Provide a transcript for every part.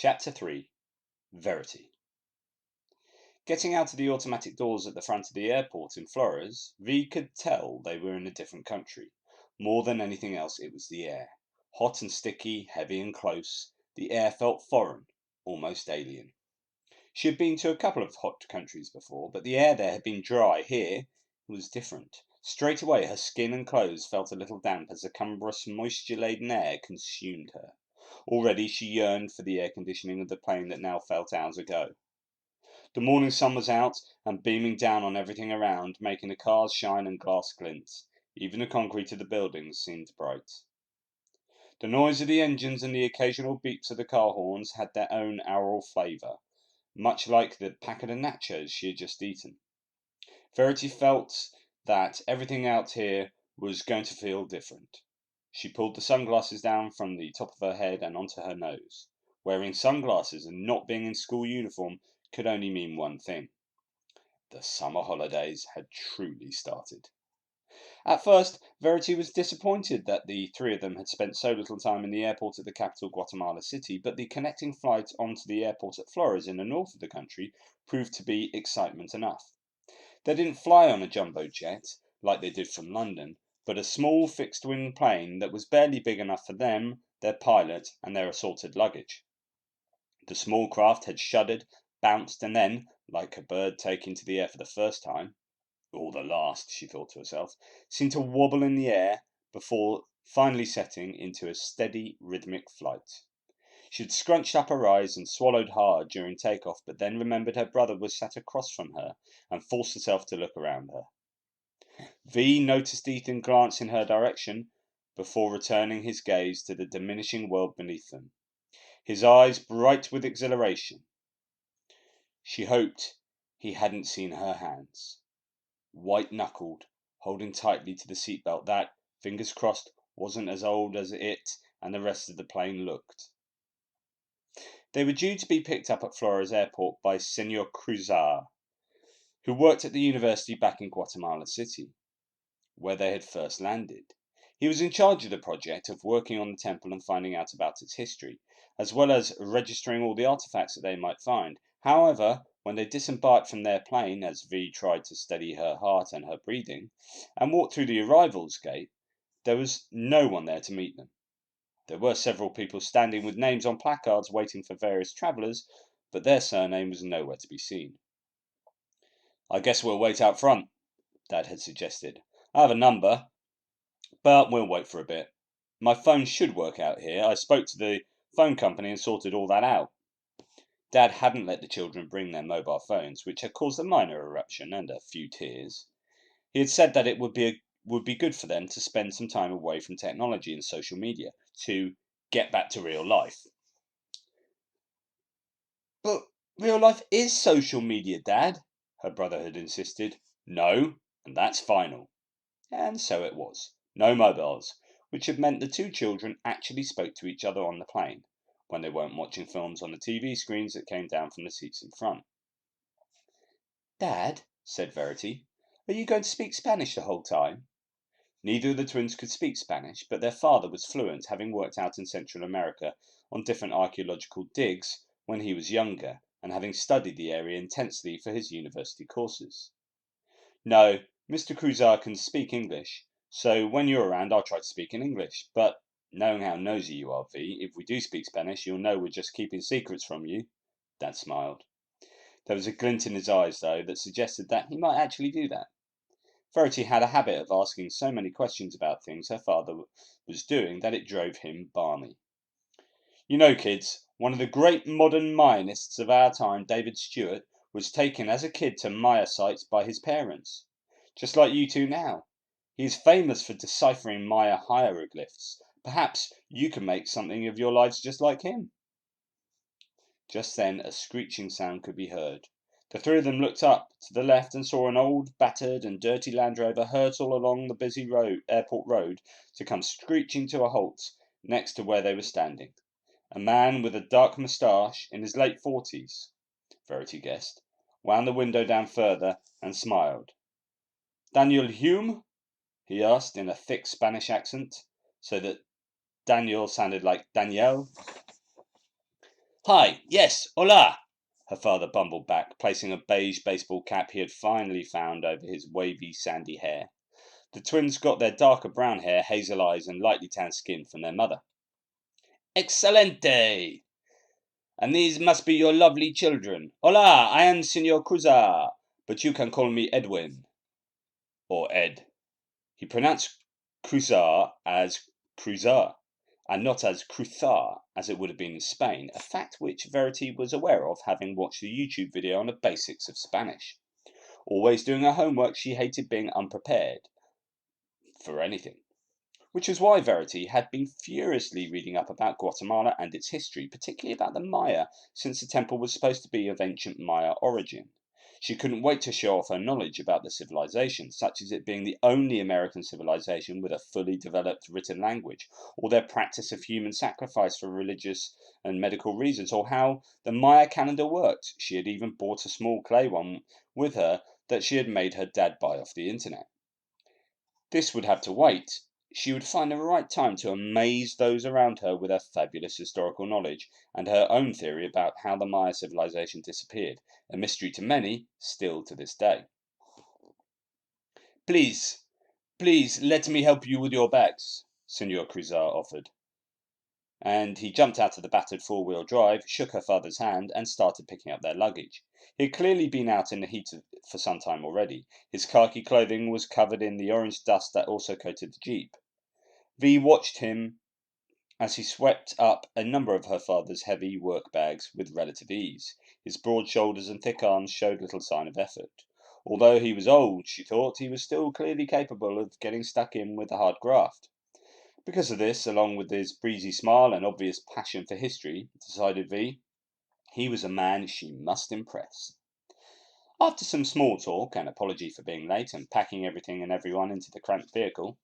Chapter 3 Verity. Getting out of the automatic doors at the front of the airport in Flores, V could tell they were in a different country. More than anything else, it was the air. Hot and sticky, heavy and close, the air felt foreign, almost alien. She had been to a couple of hot countries before, but the air there had been dry. Here, it was different. Straight away, her skin and clothes felt a little damp as the cumbrous, moisture-laden air consumed her. Already she yearned for the air conditioning of the plane that now felt hours ago. The morning sun was out and beaming down on everything around, making the cars shine and glass glint. Even the concrete of the buildings seemed bright. The noise of the engines and the occasional beeps of the car horns had their own aural flavour, much like the packet of nachos she had just eaten. Verity felt that everything out here was going to feel different. She pulled the sunglasses down from the top of her head and onto her nose. Wearing sunglasses and not being in school uniform could only mean one thing. The summer holidays had truly started. At first, Verity was disappointed that the three of them had spent so little time in the airport at the capital, Guatemala City, but the connecting flight onto the airport at Flores in the north of the country proved to be excitement enough. They didn't fly on a jumbo jet, like they did from London, but a small fixed-wing plane that was barely big enough for them, their pilot, and their assorted luggage. The small craft had shuddered, bounced, and then, like a bird taking to the air for the first time, or the last, she thought to herself, seemed to wobble in the air before finally setting into a steady, rhythmic flight. She had scrunched up her eyes and swallowed hard during takeoff, but then remembered her brother was sat across from her and forced herself to look around her. V noticed Ethan glance in her direction before returning his gaze to the diminishing world beneath them, his eyes bright with exhilaration. She hoped he hadn't seen her hands, white-knuckled, holding tightly to the seatbelt that, fingers crossed, wasn't as old as it and the rest of the plane looked. They were due to be picked up at Flores Airport by Senor Cruzar, who worked at the university back in Guatemala City, where they had first landed. He was in charge of the project of working on the temple and finding out about its history, as well as registering all the artifacts that they might find. However, when they disembarked from their plane, as V tried to steady her heart and her breathing, and walked through the arrivals gate, there was no one there to meet them. There were several people standing with names on placards waiting for various travellers, but their surname was nowhere to be seen. "I guess we'll wait out front," Dad had suggested. "I have a number, but we'll wait for a bit. My phone should work out here. I spoke to the phone company and sorted all that out." Dad hadn't let the children bring their mobile phones, which had caused a minor eruption and a few tears. He had said that it would be good for them to spend some time away from technology and social media, to get back to real life. "But real life is social media, Dad," her brother had insisted. "No, and that's final." And so it was. No mobiles, which had meant the two children actually spoke to each other on the plane, when they weren't watching films on the TV screens that came down from the seats in front. "Dad," said Verity, "are you going to speak Spanish the whole time?" Neither of the twins could speak Spanish, but their father was fluent, having worked out in Central America on different archaeological digs when he was younger, and having studied the area intensely for his university courses. "No, Mr. Cruzar can speak English, so when you're around I'll try to speak in English. But, knowing how nosy you are, V, if we do speak Spanish you'll know we're just keeping secrets from you." Dad smiled. There was a glint in his eyes, though, that suggested that he might actually do that. Verity had a habit of asking so many questions about things her father was doing that it drove him balmy. "You know, kids, one of the great modern Mayanists of our time, David Stewart, was taken as a kid to Maya sites by his parents. Just like you two now. He is famous for deciphering Maya hieroglyphs. Perhaps you can make something of your lives just like him." Just then a screeching sound could be heard. The three of them looked up to the left and saw an old, battered and dirty Land Rover hurtle along the busy airport road to come screeching to a halt next to where they were standing. A man with a dark moustache, in his late 40s, Verity guessed, wound the window down further and smiled. "Daniel Hume?" he asked in a thick Spanish accent, so that Daniel sounded like Danielle. Hi, yes, hola, her father bumbled back, placing a beige baseball cap he had finally found over his wavy, sandy hair. The twins got their darker brown hair, hazel eyes, and lightly tanned skin from their mother. Excelente! And these must be your lovely children. Hola, I am Senor Cruzar, but you can call me Edwin. Or Ed. He pronounced Cruzar as Cruzar, and not as Cruzar, as it would have been in Spain, a fact which Verity was aware of, having watched a YouTube video on the basics of Spanish. Always doing her homework, she hated being unprepared for anything. Which was why Verity had been furiously reading up about Guatemala and its history, particularly about the Maya, since the temple was supposed to be of ancient Maya origin. She couldn't wait to show off her knowledge about the civilization, such as it being the only American civilization with a fully developed written language, or their practice of human sacrifice for religious and medical reasons, or how the Maya calendar worked. She had even bought a small clay one with her that she had made her dad buy off the internet. This would have to wait. She would find the right time to amaze those around her with her fabulous historical knowledge and her own theory about how the Maya civilization disappeared, a mystery to many still to this day. Please, please, let me help you with your bags, Senor Cruzar offered. And he jumped out of the battered four-wheel drive, shook her father's hand, and started picking up their luggage. He had clearly been out in the heat for some time already. His khaki clothing was covered in the orange dust that also coated the Jeep. Vi watched him as he swept up a number of her father's heavy work bags with relative ease. His broad shoulders and thick arms showed little sign of effort. Although he was old, she thought, he was still clearly capable of getting stuck in with the hard graft. Because of this, along with his breezy smile and obvious passion for history, decided Vi, he was a man she must impress. After some small talk, an apology for being late, and packing everything and everyone into the cramped vehicle,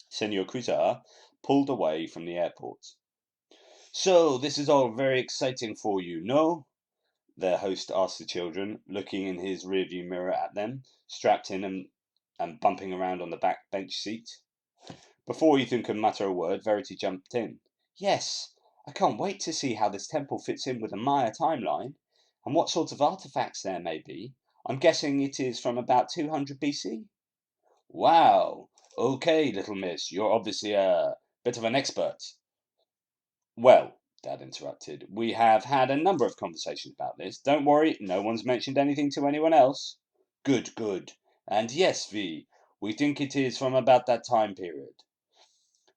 Senor Cruzar pulled away from the airport. So, this is all very exciting for you, no? Their host asked the children, looking in his rearview mirror at them, strapped in and bumping around on the back bench seat. Before Ethan could mutter a word, Verity jumped in. Yes, I can't wait to see how this temple fits in with the Maya timeline, and what sorts of artifacts there may be. I'm guessing it is from about 200 BC. Wow. Okay, little miss, you're obviously a bit of an expert. Well, Dad interrupted, we have had a number of conversations about this. Don't worry, no one's mentioned anything to anyone else. Good, good. And yes, Vi, we think it is from about that time period.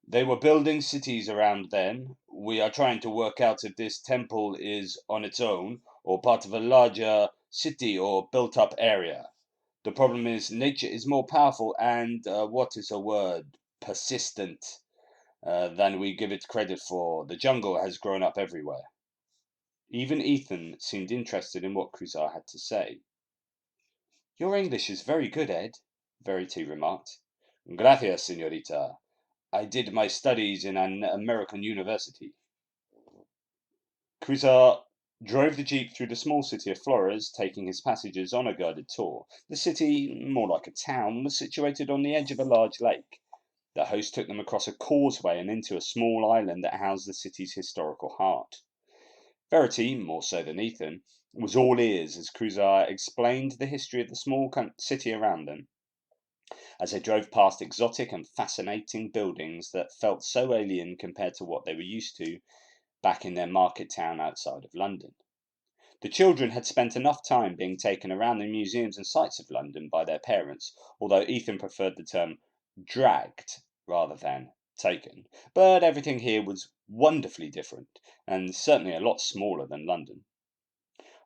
They were building cities around then. We are trying to work out if this temple is on its own or part of a larger city or built up area. The problem is nature is more powerful and, what is a word, persistent than we give it credit for. The jungle has grown up everywhere. Even Ethan seemed interested in what Cruzar had to say. Your English is very good, Ed, Verity remarked. Gracias, señorita. I did my studies in an American university. Cruzar drove the jeep through the small city of Flores, taking his passengers on a guided tour. The city, more like a town, was situated on the edge of a large lake. The host took them across a causeway and into a small island that housed the city's historical heart. Verity, more so than Ethan, was all ears as Cruzar explained the history of the small city around them, as they drove past exotic and fascinating buildings that felt so alien compared to what they were used to back in their market town outside of London. The children had spent enough time being taken around the museums and sights of London by their parents, although Ethan preferred the term dragged rather than taken. But everything here was wonderfully different, and certainly a lot smaller than London.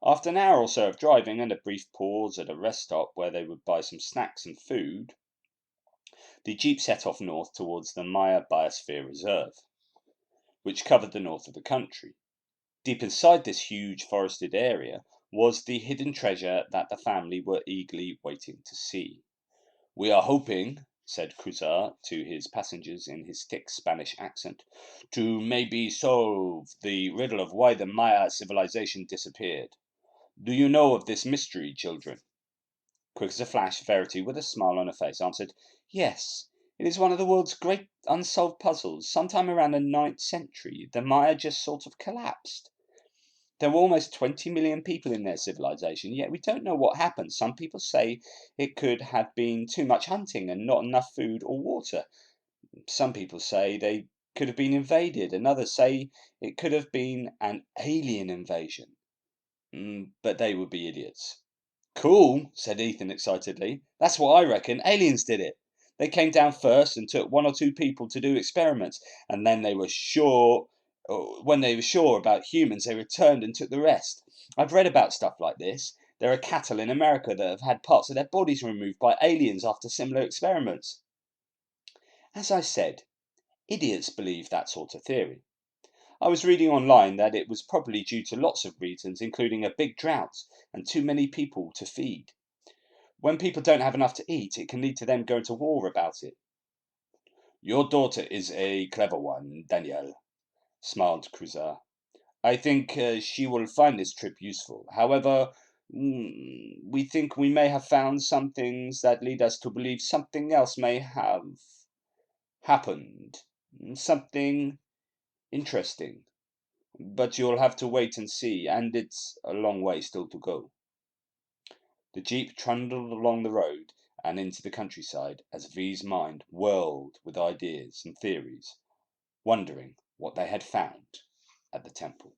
After an hour or so of driving and a brief pause at a rest stop where they would buy some snacks and food, the jeep set off north towards the Maya Biosphere Reserve, which covered the north of the country. Deep inside this huge forested area was the hidden treasure that the family were eagerly waiting to see. We are hoping, said Cruzar to his passengers in his thick Spanish accent, to maybe solve the riddle of why the Maya civilization disappeared. Do you know of this mystery, children? Quick as a flash, Verity, with a smile on her face, answered, Yes, it is one of the world's great unsolved puzzles. Sometime around the 9th century, the Maya just sort of collapsed. There were almost 20 million people in their civilization, yet we don't know what happened. Some people say it could have been too much hunting and not enough food or water. Some people say they could have been invaded, and others say it could have been an alien invasion. But they would be idiots. Cool, said Ethan excitedly. That's what I reckon. Aliens did it. They came down first and took one or two people to do experiments, and then when they were sure about humans, they returned and took the rest. I've read about stuff like this. There are cattle in America that have had parts of their bodies removed by aliens after similar experiments. As I said, idiots believe that sort of theory. I was reading online that it was probably due to lots of reasons, including a big drought and too many people to feed. When people don't have enough to eat, it can lead to them going to war about it. Your daughter is a clever one, Danielle, smiled Cruzar. I think she will find this trip useful. However, we think we may have found some things that lead us to believe something else may have happened. Something interesting. But you'll have to wait and see, and it's a long way still to go. The jeep trundled along the road and into the countryside as V's mind whirled with ideas and theories, wondering what they had found at the temple.